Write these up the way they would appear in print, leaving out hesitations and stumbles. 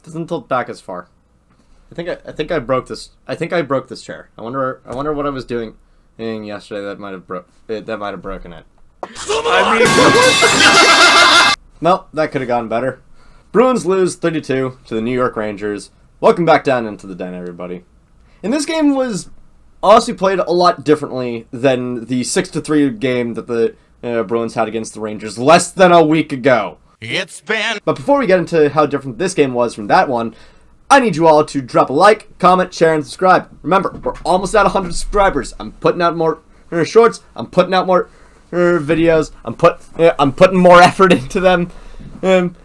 Doesn't tilt back as far. I think I broke this. I think I broke this chair. I wonder what I was doing yesterday that might have broken it. Well, that could have gone better. Bruins lose 32 to the New York Rangers. Welcome back down into the den, everybody. And this game was honestly played a lot differently than the 6-3 game that the Bruins had against the Rangers less than a week ago. But before we get into how different this game was from that one, I need you all to drop a like, comment, share, and subscribe. Remember, we're almost at 100 subscribers. I'm putting out more shorts. I'm putting out more videos. I'm putting more effort into them. And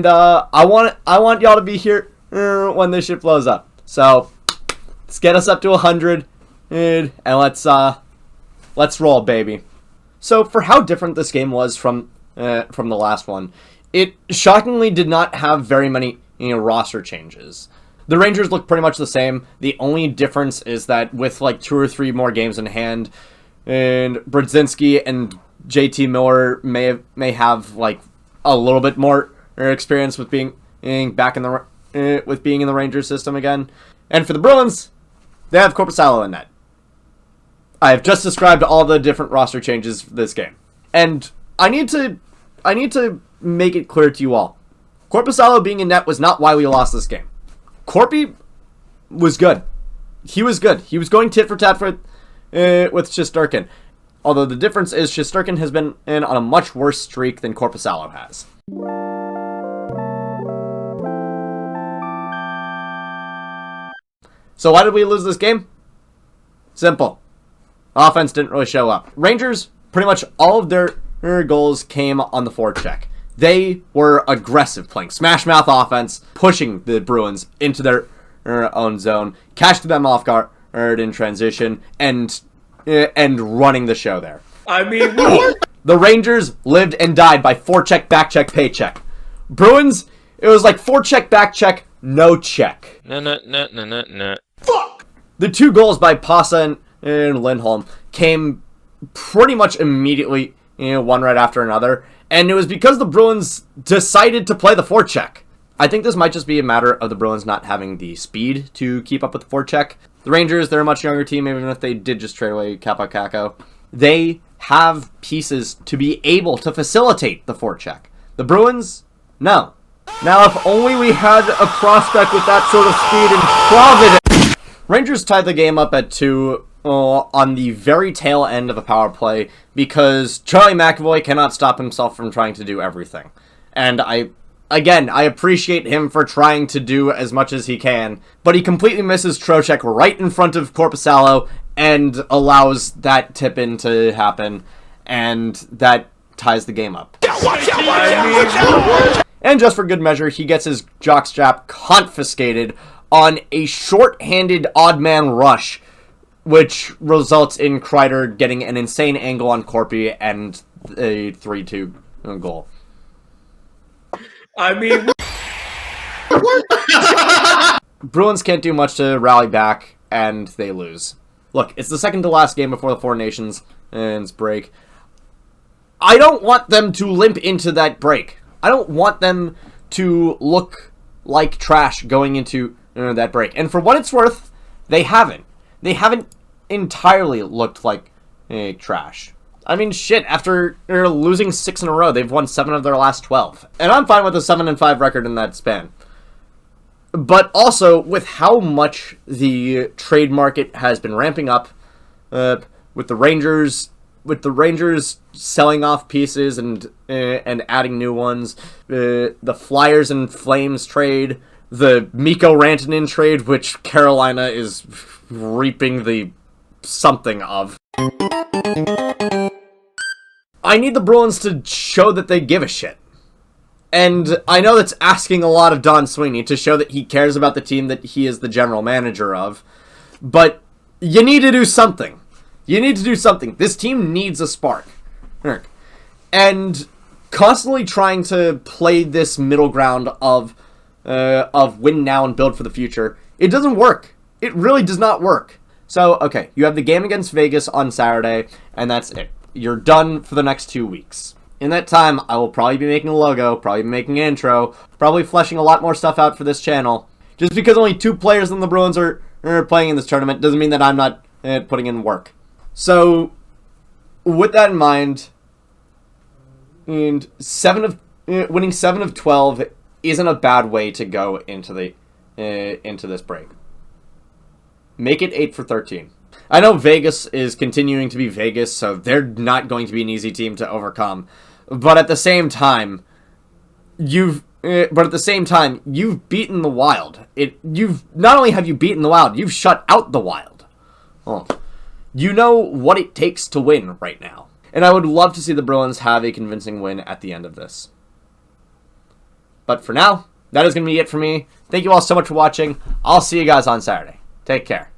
I want y'all to be here when this shit blows up. So let's get us up to 100, and let's roll, baby. So for how different this game was from the last one, it shockingly did not have very many roster changes. The Rangers look pretty much the same. The only difference is that with like 2 or 3 more games in hand, and Brodzinski and JT Miller may have like a little bit more experience with being back in the being in the Rangers system again. And for the Bruins, they have Korpisalo in net. I have just described all the different roster changes for this game, and I need to make it clear to you all. Korpisalo being in net was not why we lost this game. Korpi was good. He was good. He was going tit for tat with Shesterkin. Although the difference is Shesterkin has been in on a much worse streak than Korpisalo has. So why did we lose this game? Simple. Offense didn't really show up. Rangers, pretty much all of their goals came on the forecheck. They were aggressive, playing smash mouth offense, pushing the Bruins into their own zone, catching them off guard in transition, and running the show there. The Rangers lived and died by forecheck, backcheck, paycheck. Bruins, it was like forecheck, backcheck, no check. No. Fuck! The 2 goals by Pasa and Lindholm came pretty much immediately, one right after another. And it was because the Bruins decided to play the forecheck. I think this might just be a matter of the Bruins not having the speed to keep up with the forecheck. The Rangers, they're a much younger team, even if they did just trade away Kaapo Kakko. They have pieces to be able to facilitate the forecheck. The Bruins, no. Now, if only we had a prospect with that sort of speed in Providence. Rangers tied the game up at 2 on the very tail end of a power play because Charlie McAvoy cannot stop himself from trying to do everything. And I appreciate him for trying to do as much as he can, but he completely misses Trocheck right in front of Korpisalo and allows that tip-in to happen, and that ties the game up. And just for good measure, he gets his jockstrap confiscated on a short-handed odd-man rush, which results in Kreider getting an insane angle on Korpi and a 3-2 goal. Bruins can't do much to rally back, and they lose. Look, it's the second to last game before the Four Nations break. I don't want them to limp into that break. I don't want them to look like trash going into that break. And for what it's worth, they haven't. They haven't entirely looked like trash. I mean, shit, after losing 6 in a row, they've won 7 of their last 12. And I'm fine with a 7-5 record in that span. But also, with how much the trade market has been ramping up, with the Rangers selling off pieces and adding new ones, the Flyers and Flames trade, the Mikko Rantanen trade, which Carolina is reaping the something of. I need the Bruins to show that they give a shit. And I know that's asking a lot of Don Sweeney to show that he cares about the team that he is the general manager of. But you need to do something. You need to do something. This team needs a spark. And constantly trying to play this middle ground of win now and build for the future, it doesn't work. It really does not work. So, okay, you have the game against Vegas on Saturday, and that's it. You're done for the next 2 weeks. In that time, I will probably be making a logo, probably be making an intro, probably fleshing a lot more stuff out for this channel. Just because only 2 players in the Bruins are playing in this tournament doesn't mean that I'm not putting in work. So, with that in mind, and winning 7 of 12 isn't a bad way to go into this break. Make it 8 for 13. I know Vegas is continuing to be Vegas, so they're not going to be an easy team to overcome. But at the same time, you've beaten the Wild. Not only have you beaten the Wild, you've shut out the Wild. Oh. You know what it takes to win right now. And I would love to see the Bruins have a convincing win at the end of this. But for now, that is going to be it for me. Thank you all so much for watching. I'll see you guys on Saturday. Take care.